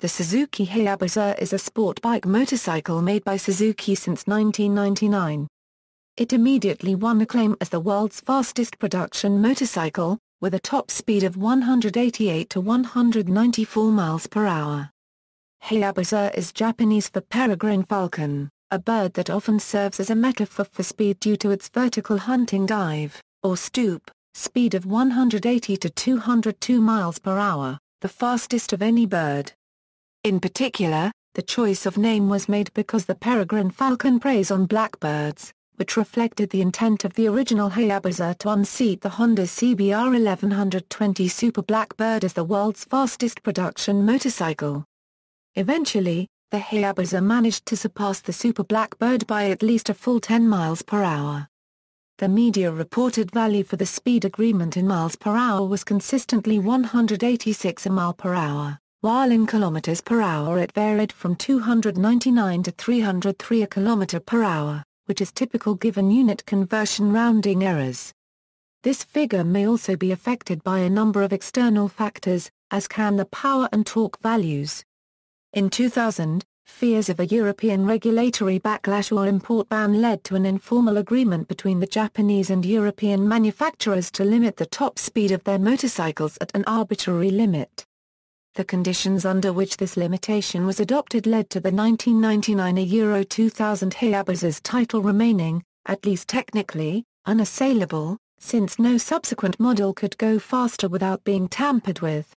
The Suzuki Hayabusa is a sport bike motorcycle made by Suzuki since 1999. It immediately won acclaim as the world's fastest production motorcycle, with a top speed of 188 to 194 miles per hour. Hayabusa is Japanese for peregrine falcon, a bird that often serves as a metaphor for speed due to its vertical hunting dive, or stoop, speed of 180 to 202 miles per hour, the fastest of any bird. In particular, the choice of name was made because the peregrine falcon preys on blackbirds, which reflected the intent of the original Hayabusa to unseat the Honda CBR1100XX Super Blackbird as the world's fastest production motorcycle. Eventually, the Hayabusa managed to surpass the Super Blackbird by at least a full 10 miles per hour. The media reported value for the speed agreement in miles per hour was consistently 186 mph, while in kilometers per hour it varied from 299 to 303 km/h, which is typical given unit conversion rounding errors. This figure may also be affected by a number of external factors, as can the power and torque values. In 2000, fears of a European regulatory backlash or import ban led to an informal agreement between the Japanese and European manufacturers to limit the top speed of their motorcycles at an arbitrary limit. The conditions under which this limitation was adopted led to the 1999 Euro 2000 Hayabusa's title remaining, at least technically, unassailable, since no subsequent model could go faster without being tampered with.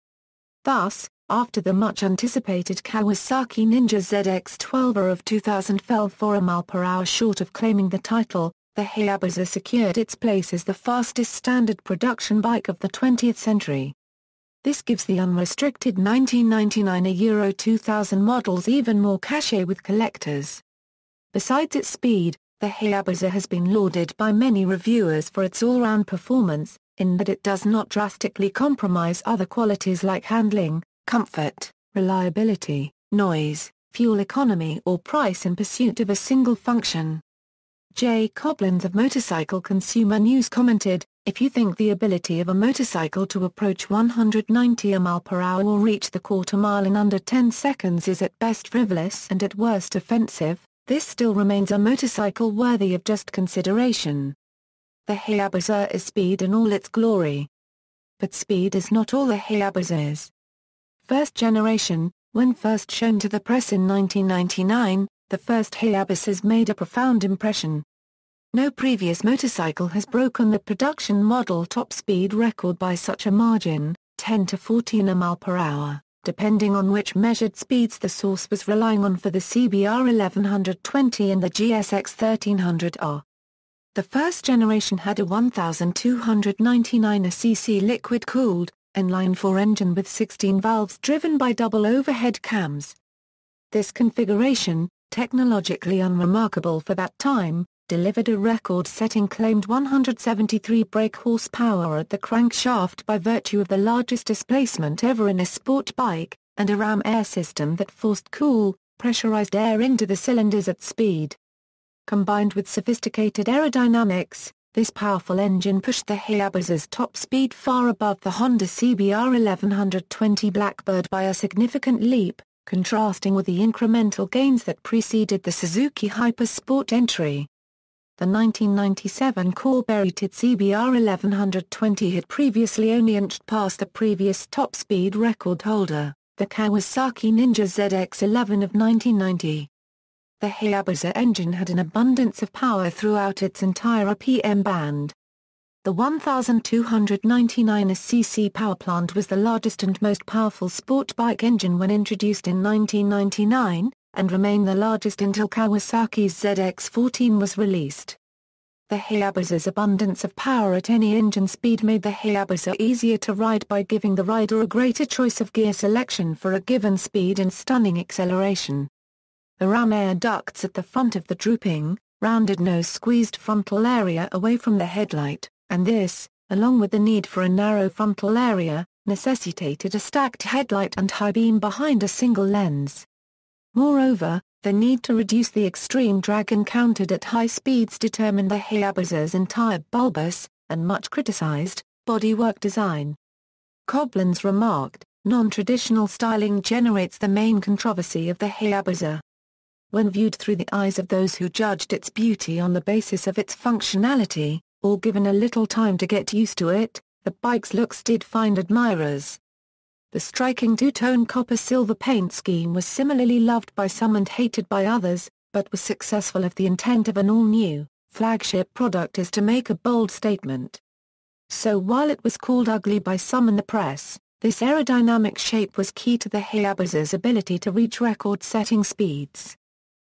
Thus, after the much-anticipated Kawasaki Ninja ZX-12R of 2000 fell 4 mph short of claiming the title, the Hayabusa secured its place as the fastest standard production bike of the 20th century. This gives the unrestricted 1999 Euro 2000 models even more cachet with collectors. Besides its speed, the Hayabusa has been lauded by many reviewers for its all-round performance, in that it does not drastically compromise other qualities like handling, comfort, reliability, noise, fuel economy or price in pursuit of a single function. Jay Cobblins of Motorcycle Consumer News commented, "If you think the ability of a motorcycle to approach 190 mph or reach the quarter mile in under 10 seconds is at best frivolous and at worst offensive, this still remains a motorcycle worthy of just consideration." The Hayabusa is speed in all its glory. But speed is not all the Hayabusa is. First generation, when first shown to the press in 1999, the first Hayabusas made a profound impression. No previous motorcycle has broken the production model top speed record by such a margin, 10 to 14 mph, depending on which measured speeds the source was relying on for the CBR1120 and the GSX 1300R. The first generation had a 1299cc liquid-cooled, inline-4 engine with 16 valves driven by double overhead cams. This configuration, technologically unremarkable for that time, delivered a record-setting claimed 173 brake horsepower at the crankshaft by virtue of the largest displacement ever in a sport bike, and a ram air system that forced cool, pressurized air into the cylinders at speed. Combined with sophisticated aerodynamics, this powerful engine pushed the Hayabusa's top speed far above the Honda CBR1100XX Blackbird by a significant leap, contrasting with the incremental gains that preceded the Suzuki Hypersport entry. The 1997 Corbeated CBR1100XX had previously only inched past the previous top speed record holder, the Kawasaki Ninja ZX-11 of 1990. The Hayabusa engine had an abundance of power throughout its entire RPM band. The 1299cc powerplant was the largest and most powerful sport bike engine when introduced in 1999, and remained the largest until Kawasaki's ZX-14 was released. The Hayabusa's abundance of power at any engine speed made the Hayabusa easier to ride by giving the rider a greater choice of gear selection for a given speed and stunning acceleration. The ram air ducts at the front of the drooping, rounded nose squeezed frontal area away from the headlight, and this, along with the need for a narrow frontal area, necessitated a stacked headlight and high beam behind a single lens. Moreover, the need to reduce the extreme drag encountered at high speeds determined the Hayabusa's entire bulbous, and much criticized, bodywork design. Cobblins remarked, Non-traditional styling generates the main controversy of the Hayabusa. When viewed through the eyes of those who judged its beauty on the basis of its functionality, or given a little time to get used to it, the bike's looks did find admirers. The striking two-tone copper-silver paint scheme was similarly loved by some and hated by others, but was successful if the intent of an all-new, flagship product is to make a bold statement. So while it was called ugly by some in the press, this aerodynamic shape was key to the Hayabusa's ability to reach record-setting speeds.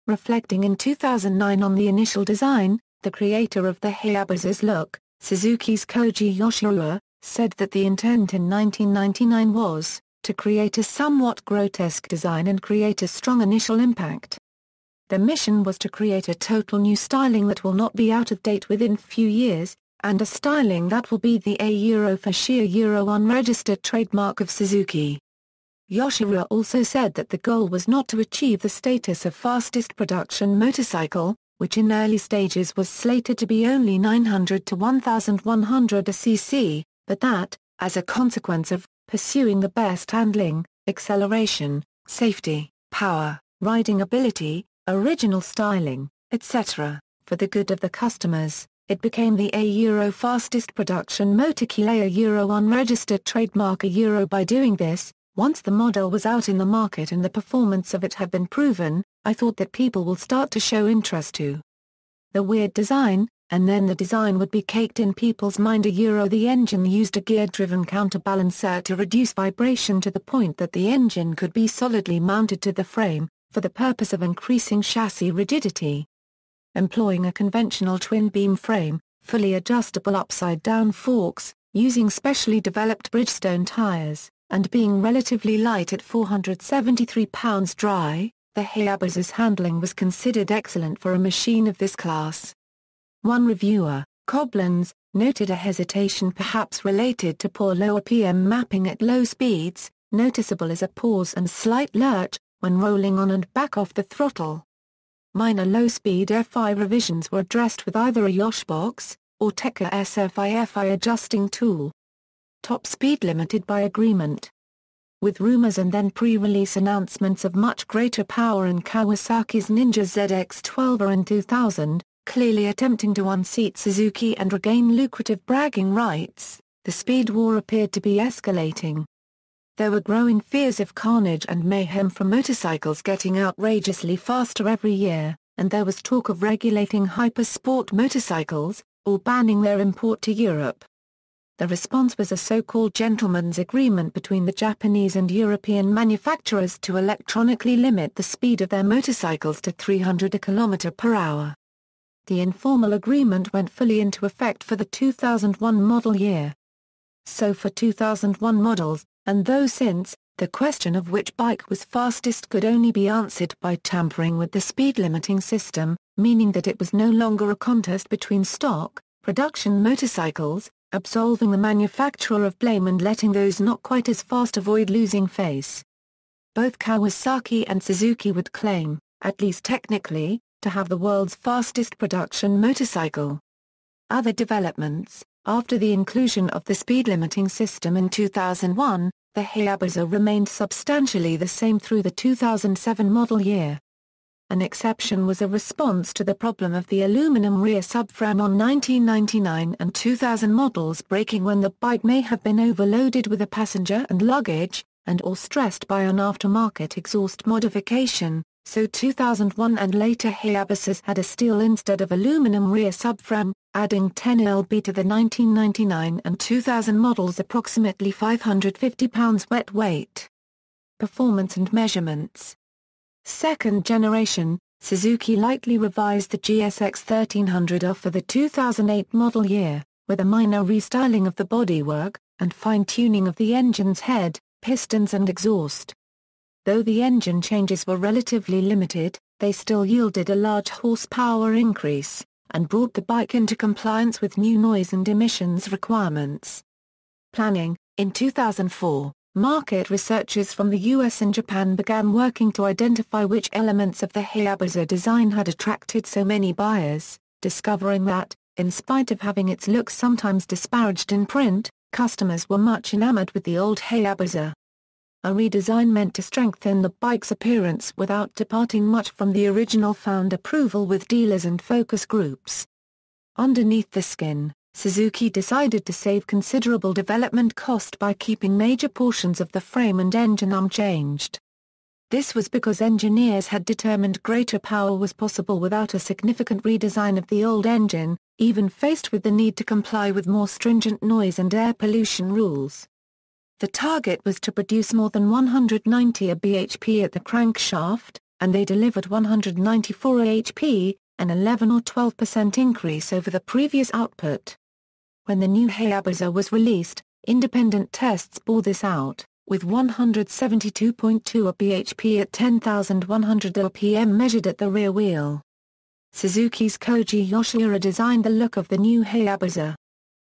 Reflecting in 2009 on the initial design, the creator of the Hayabusa's look, Suzuki's Koji Yoshihira, said that the intent in 1999 was to create a somewhat grotesque design and create a strong initial impact. The mission was to create a total new styling that will not be out of date within few years, and a styling that will be the Euro for sheer Euro unregistered trademark of Suzuki. Yoshihira also said that the goal was not to achieve the status of fastest production motorcycle, which in early stages was slated to be only 900 to 1100 cc, but that, as a consequence of pursuing the best handling, acceleration, safety, power, riding ability, original styling, etc., for the good of the customers, it became the Euro fastest production motorcycle Euro unregistered trademark Euro. By doing this, once the model was out in the market and the performance of it had been proven, I thought that people will start to show interest to the weird design, and then the design would be caked in people's mind. The engine used a gear-driven counterbalancer to reduce vibration to the point that the engine could be solidly mounted to the frame, for the purpose of increasing chassis rigidity. Employing a conventional twin-beam frame, fully adjustable upside-down forks, using specially developed Bridgestone tires, and being relatively light at 473 pounds dry, the Hayabusa's handling was considered excellent for a machine of this class. One reviewer, Koblenz, noted a hesitation perhaps related to poor low RPM mapping at low speeds, noticeable as a pause and slight lurch, when rolling on and back off the throttle. Minor low-speed FI revisions were addressed with either a Yoshbox, or Tekka SFI adjusting tool. Top speed limited by agreement. With rumors and then pre-release announcements of much greater power in Kawasaki's Ninja ZX-12 in 2000, clearly attempting to unseat Suzuki and regain lucrative bragging rights, the speed war appeared to be escalating. There were growing fears of carnage and mayhem from motorcycles getting outrageously faster every year, and there was talk of regulating hypersport motorcycles, or banning their import to Europe. The response was a so-called gentleman's agreement between the Japanese and European manufacturers to electronically limit the speed of their motorcycles to 300 km/h. The informal agreement went fully into effect for the 2001 model year. So for 2001 models, and those since, the question of which bike was fastest could only be answered by tampering with the speed limiting system, meaning that it was no longer a contest between stock, production motorcycles, absolving the manufacturer of blame and letting those not quite as fast avoid losing face. Both Kawasaki and Suzuki would claim, at least technically, to have the world's fastest production motorcycle. Other developments: after the inclusion of the speed limiting system in 2001, the Hayabusa remained substantially the same through the 2007 model year. An exception was a response to the problem of the aluminum rear subframe on 1999 and 2000 models breaking when the bike may have been overloaded with a passenger and luggage, and/or stressed by an aftermarket exhaust modification, so 2001 and later Hayabusas had a steel instead of aluminum rear subframe, adding 10 lb to the 1999 and 2000 models' approximately 550 pounds wet weight. Performance and measurements. Second generation, Suzuki lightly revised the GSX-1300R for the 2008 model year, with a minor restyling of the bodywork, and fine-tuning of the engine's head, pistons and exhaust. Though the engine changes were relatively limited, they still yielded a large horsepower increase, and brought the bike into compliance with new noise and emissions requirements. Planning. In 2004, market researchers from the US and Japan began working to identify which elements of the Hayabusa design had attracted so many buyers, discovering that, in spite of having its looks sometimes disparaged in print, customers were much enamored with the old Hayabusa. a redesign meant to strengthen the bike's appearance without departing much from the original found approval with dealers and focus groups. Underneath the skin, Suzuki decided to save considerable development cost by keeping major portions of the frame and engine unchanged. This was because engineers had determined greater power was possible without a significant redesign of the old engine, even faced with the need to comply with more stringent noise and air pollution rules. The target was to produce more than 190 bhp at the crankshaft, and they delivered 194 bhp, an 11 or 12% increase over the previous output. When the new Hayabusa was released, independent tests bore this out, with 172.2 bhp at 10,100 rpm measured at the rear wheel. Suzuki's Koji Yoshiura designed the look of the new Hayabusa.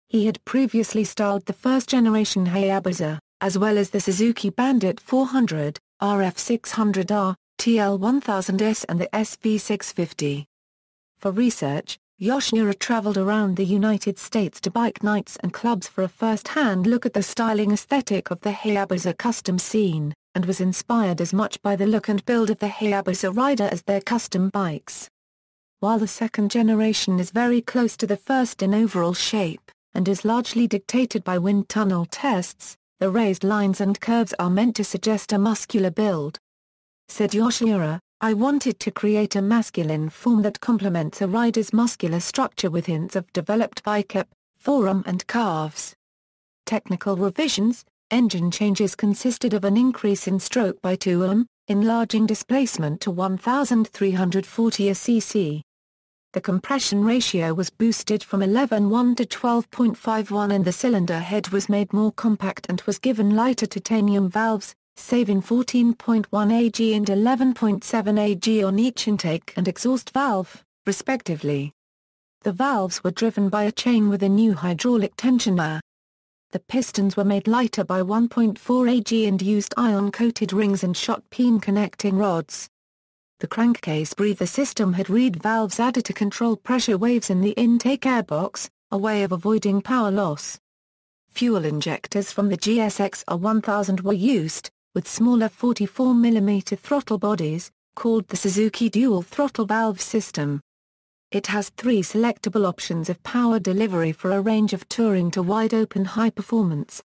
He had previously styled the first-generation Hayabusa, as well as the Suzuki Bandit 400, RF600R, TL1000S and the SV650. For research, Yoshiura traveled around the United States to bike nights and clubs for a first-hand look at the styling aesthetic of the Hayabusa custom scene, and was inspired as much by the look and build of the Hayabusa rider as their custom bikes. While the second generation is very close to the first in overall shape, and is largely dictated by wind tunnel tests, the raised lines and curves are meant to suggest a muscular build. Said Yoshiura, "I wanted to create a masculine form that complements a rider's muscular structure with hints of developed bicep, forearm and calves." Technical revisions, engine changes consisted of an increase in stroke by 2 mm, enlarging displacement to 1,340 cc. The compression ratio was boosted from 11:1 to 12.51 and the cylinder head was made more compact and was given lighter titanium valves, saving 14.1 ag and 11.7 ag on each intake and exhaust valve, respectively. The valves were driven by a chain with a new hydraulic tensioner. The pistons were made lighter by 1.4 ag and used ion-coated rings and shot peen connecting rods. The crankcase breather system had reed valves added to control pressure waves in the intake airbox, a way of avoiding power loss. Fuel injectors from the GSX-R1000 were used, with smaller 44mm throttle bodies, called the Suzuki Dual Throttle Valve System. It has 3 selectable options of power delivery for a range of touring to wide-open high performance.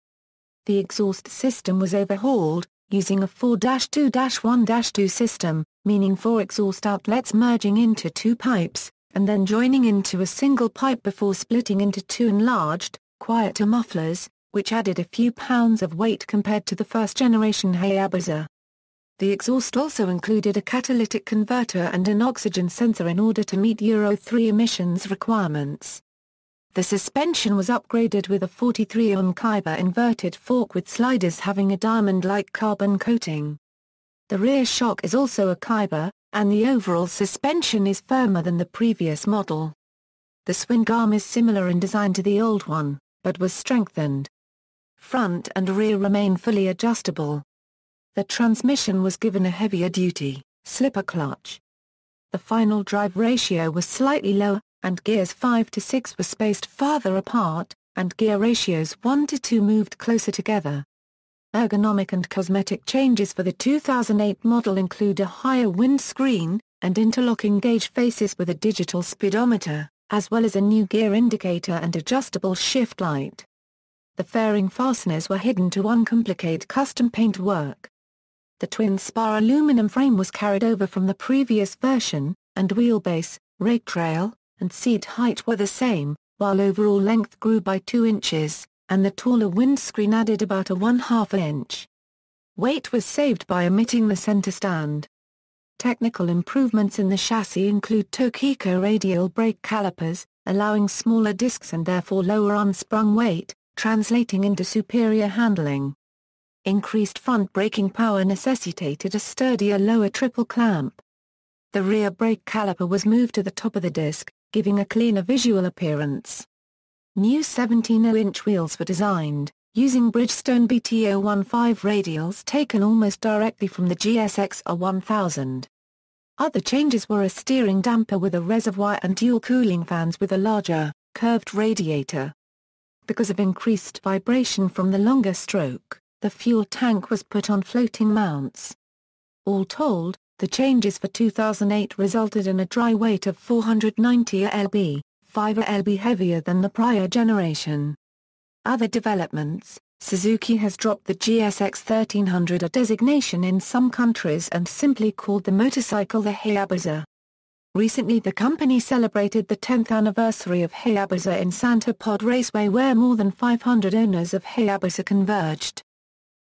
The exhaust system was overhauled, using a 4-2-1-2 system, meaning 4 exhaust outlets merging into 2 pipes, and then joining into a single pipe before splitting into 2 enlarged, quieter mufflers, which added a few pounds of weight compared to the first-generation Hayabusa. The exhaust also included a catalytic converter and an oxygen sensor in order to meet Euro 3 emissions requirements. The suspension was upgraded with a 43-ohm Kyber inverted fork with sliders having a diamond-like carbon coating. The rear shock is also a Kyber, and the overall suspension is firmer than the previous model. The swing arm is similar in design to the old one, but was strengthened. Front and rear remain fully adjustable. The transmission was given a heavier-duty, slipper clutch. The final drive ratio was slightly lower, and gears 5 to 6 were spaced farther apart, and gear ratios 1 to 2 moved closer together. Ergonomic and cosmetic changes for the 2008 model include a higher windscreen, and interlocking gauge faces with a digital speedometer, as well as a new gear indicator and adjustable shift light. The fairing fasteners were hidden to uncomplicate custom paint work. The twin-spar aluminum frame was carried over from the previous version, and wheelbase, rake trail, and seat height were the same, while overall length grew by 2 inches, and the taller windscreen added about a 1/2 inch. Weight was saved by omitting the center stand. Technical improvements in the chassis include Tokiko radial brake calipers, allowing smaller discs and therefore lower unsprung weight, translating into superior handling. Increased front braking power necessitated a sturdier lower triple clamp. The rear brake caliper was moved to the top of the disc, giving a cleaner visual appearance. New 17-inch wheels were designed, using Bridgestone BT015 radials taken almost directly from the GSX-R1000. Other changes were a steering damper with a reservoir and dual cooling fans with a larger, curved radiator. Because of increased vibration from the longer stroke, The fuel tank was put on floating mounts. All told, the changes for 2008 resulted in a dry weight of 490 lb, 5 lb heavier than the prior generation. Other developments: Suzuki has dropped the GSX-1300 designation in some countries and simply called the motorcycle the Hayabusa. Recently the company celebrated the 10th anniversary of Hayabusa in Santa Pod Raceway, where more than 500 owners of Hayabusa converged.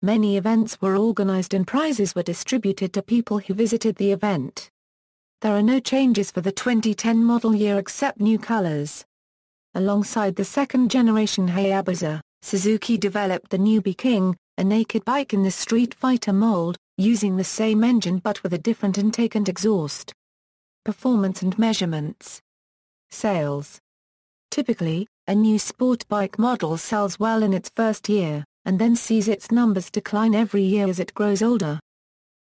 Many events were organized and prizes were distributed to people who visited the event. There are no changes for the 2010 model year except new colors. Alongside the second-generation Hayabusa, Suzuki developed the Newbie King, a naked bike in the Street Fighter mold, using the same engine but with a different intake and exhaust. Performance and measurements. Sales. Typically, a new sport bike model sells well in its first year, and then sees its numbers decline every year as it grows older.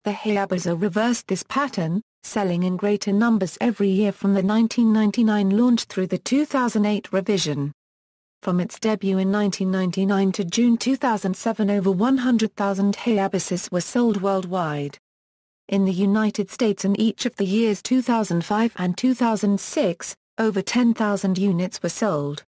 The Hayabusa reversed this pattern, selling in greater numbers every year from the 1999 launch through the 2008 revision. From its debut in 1999 to June 2007, over 100,000 Hayabusas were sold worldwide. In the United States in each of the years 2005 and 2006, over 10,000 units were sold.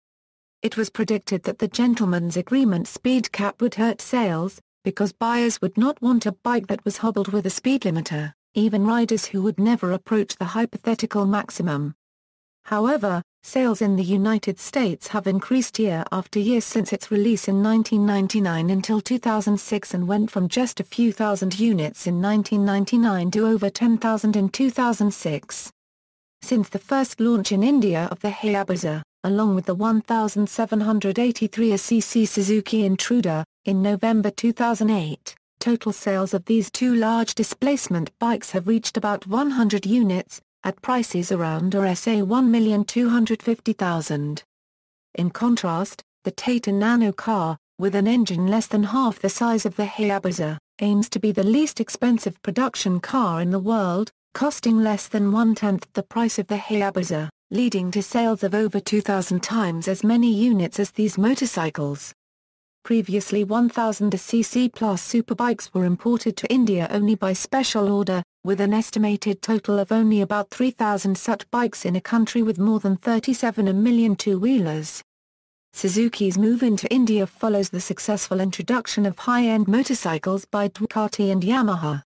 It was predicted that the gentleman's agreement speed cap would hurt sales, because buyers would not want a bike that was hobbled with a speed limiter, even riders who would never approach the hypothetical maximum. However, sales in the United States have increased year after year since its release in 1999 until 2006, and went from just a few thousand units in 1999 to over 10,000 in 2006. Since the first launch in India of the Hayabusa, along with the 1783cc Suzuki Intruder, in November 2008, total sales of these two large displacement bikes have reached about 100 units, at prices around Rs. 1,250,000. In contrast, the Tata Nano car, with an engine less than half the size of the Hayabusa, aims to be the least expensive production car in the world, costing less than one-tenth the price of the Hayabusa, leading to sales of over 2,000 times as many units as these motorcycles. Previously 1,000cc plus superbikes were imported to India only by special order, with an estimated total of only about 3,000 such bikes in a country with more than 37 million two-wheelers. Suzuki's move into India follows the successful introduction of high-end motorcycles by Ducati and Yamaha.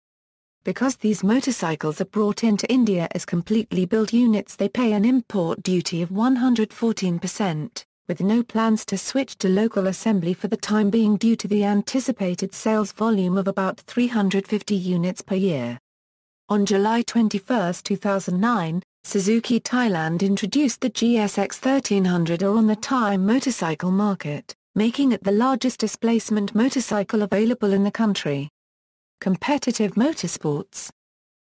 Because these motorcycles are brought into India as completely built units, they pay an import duty of 114%, with no plans to switch to local assembly for the time being due to the anticipated sales volume of about 350 units per year. On July 21, 2009, Suzuki Thailand introduced the GSX-1300 on the Thai motorcycle market, making it the largest displacement motorcycle available in the country. Competitive motorsports.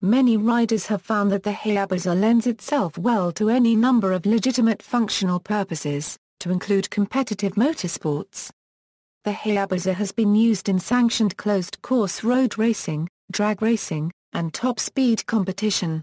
Many riders have found that the Hayabusa lends itself well to any number of legitimate functional purposes, to include competitive motorsports. The Hayabusa has been used in sanctioned closed-course road racing, drag racing, and top-speed competition.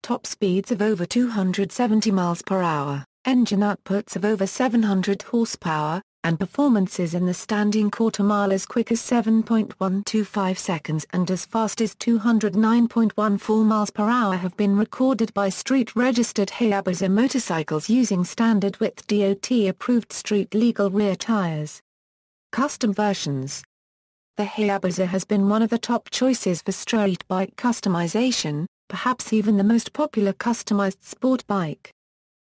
Top speeds of over 270 miles per hour, engine outputs of over 700 horsepower, and performances in the standing quarter mile as quick as 7.125 seconds and as fast as 209.14 miles per hour have been recorded by street-registered Hayabusa motorcycles using standard-width DOT-approved street-legal rear tires. Custom versions. The Hayabusa has been one of the top choices for street bike customization, perhaps even the most popular customized sport bike.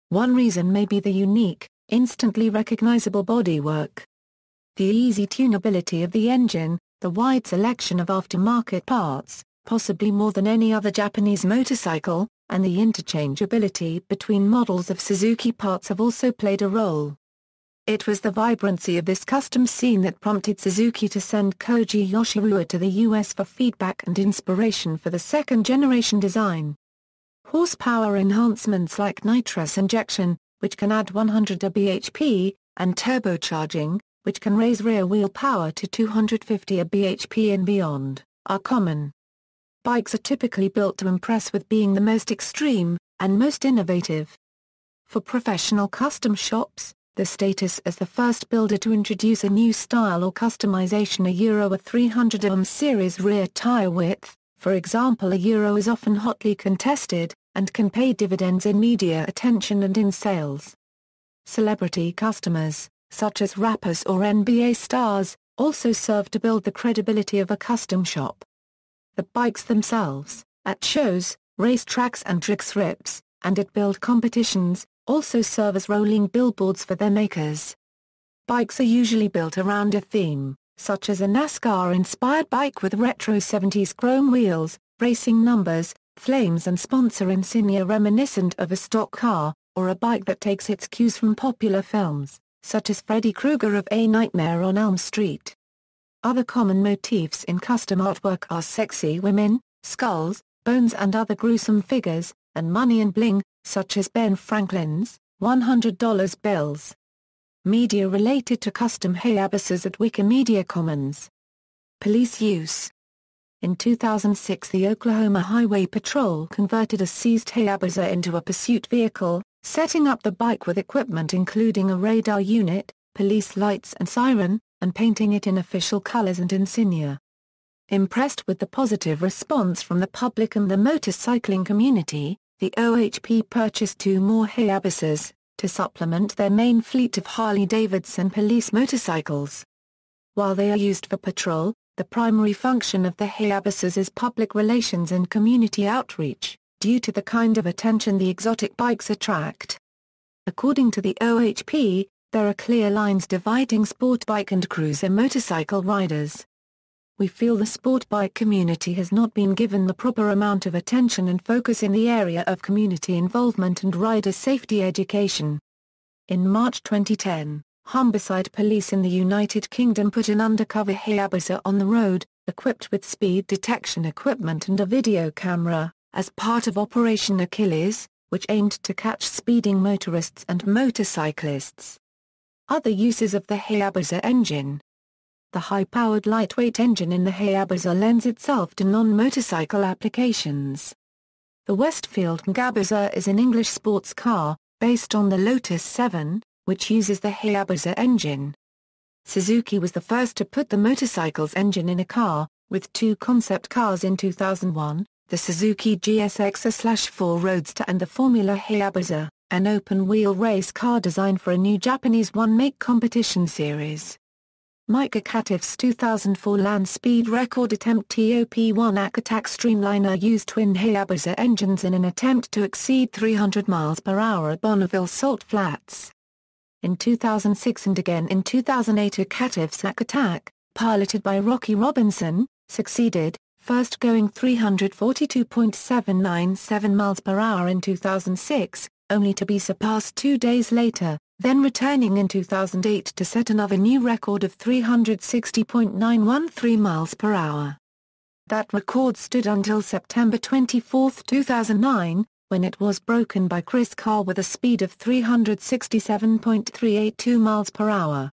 One reason may be the unique, instantly recognizable bodywork. The easy tunability of the engine, the wide selection of aftermarket parts, possibly more than any other Japanese motorcycle, and the interchangeability between models of Suzuki parts have also played a role. It was the vibrancy of this custom scene that prompted Suzuki to send Koji Yoshirua to the US for feedback and inspiration for the second-generation design. Horsepower enhancements like nitrous injection, which can add 100 bhp, and turbocharging, which can raise rear-wheel power to 250 bhp and beyond, are common. Bikes are typically built to impress with being the most extreme, and most innovative. For professional custom shops, The status as the first builder to introduce a new style or customization a 300 series rear tire width, for example is often hotly contested, and can pay dividends in media attention and in sales. Celebrity customers, such as rappers or NBA stars, also serve to build the credibility of a custom shop. The bikes themselves, at shows, racetracks and drag strips, and at build competitions, also serve as rolling billboards for their makers. Bikes are usually built around a theme, such as a NASCAR-inspired bike with retro 70s chrome wheels, racing numbers, flames and sponsor insignia reminiscent of a stock car, or a bike that takes its cues from popular films, such as Freddy Krueger of A Nightmare on Elm Street. Other common motifs in custom artwork are sexy women, skulls, bones and other gruesome figures, and money and bling, such as Ben Franklin's $100 bills. Media related to custom Hayabusas at Wikimedia Commons. Police use. In 2006 the Oklahoma Highway Patrol converted a seized Hayabusa into a pursuit vehicle, setting up the bike with equipment including a radar unit, police lights and siren, and painting it in official colors and insignia. Impressed with the positive response from the public and the motorcycling community, the OHP purchased 2 more Hayabusas, to supplement their main fleet of Harley-Davidson police motorcycles. While they are used for patrol, the primary function of the Hayabusas is public relations and community outreach, due to the kind of attention the exotic bikes attract. According to the OHP, there are clear lines dividing sport bike and cruiser motorcycle riders. We feel the sport bike community has not been given the proper amount of attention and focus in the area of community involvement and rider safety education. In March 2010, Humberside Police in the United Kingdom put an undercover Hayabusa on the road, equipped with speed detection equipment and a video camera, as part of Operation Achilles, which aimed to catch speeding motorists and motorcyclists. Other uses of the Hayabusa engine. The high-powered lightweight engine in the Hayabusa lends itself to non-motorcycle applications. The Westfield Hayabusa is an English sports car, based on the Lotus 7, which uses the Hayabusa engine. Suzuki was the first to put the motorcycle's engine in a car, with 2 concept cars in 2001, the Suzuki GSX-4 Roadster and the Formula Hayabusa, an open-wheel race car designed for a new Japanese one-make competition series. Micah Catif's 2004 land speed record attempt TOP1 Attack Streamliner used twin Hayabusa engines in an attempt to exceed 300 miles per hour at Bonneville Salt Flats. In 2006 and again in 2008 a Catif's Attack, piloted by Rocky Robinson, succeeded, first going 342.797 miles per hour in 2006, only to be surpassed 2 days later, then returning in 2008 to set another new record of 360.913 miles per hour. That record stood until September 24, 2009, when it was broken by Chris Carr with a speed of 367.382 miles per hour.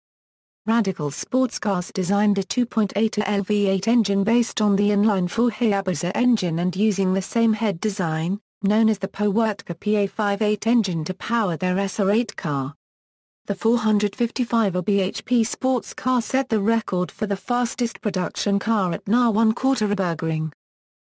Radical Sports Cars designed a 2.8L V8 engine based on the inline-4 Hayabusa engine and using the same head design, known as the Powurtka PA58 engine to power their SR8 car. The 455 BHP sports car set the record for the fastest production car at Nürburgring.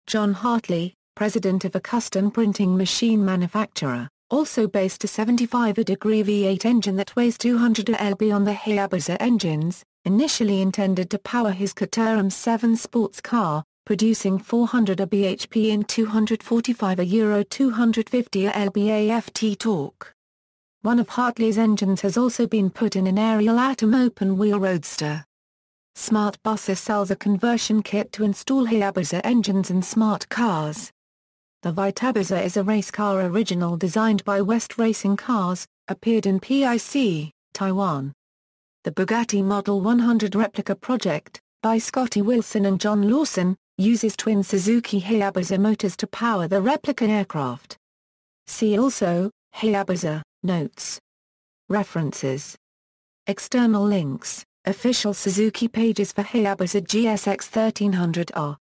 John Hartley, president of a custom printing machine manufacturer, also based a 75-degree V8 engine that weighs 200 lb on the Hayabusa engines, initially intended to power his Caterham 7 sports car, producing 400 bhp in 245 euro 250 lb AFT torque. One of Hartley's engines has also been put in an Ariel Atom open-wheel roadster. Smart Buses sells a conversion kit to install Hayabusa engines in smart cars. The Vitabusa is a race car original designed by West Racing Cars, appeared in PIC, Taiwan. The Bugatti Model 100 replica project, by Scotty Wilson and John Lawson, uses twin Suzuki Hayabusa motors to power the replica aircraft. See also, Hayabusa, notes. References. External links, official Suzuki pages for Hayabusa GSX 1300R.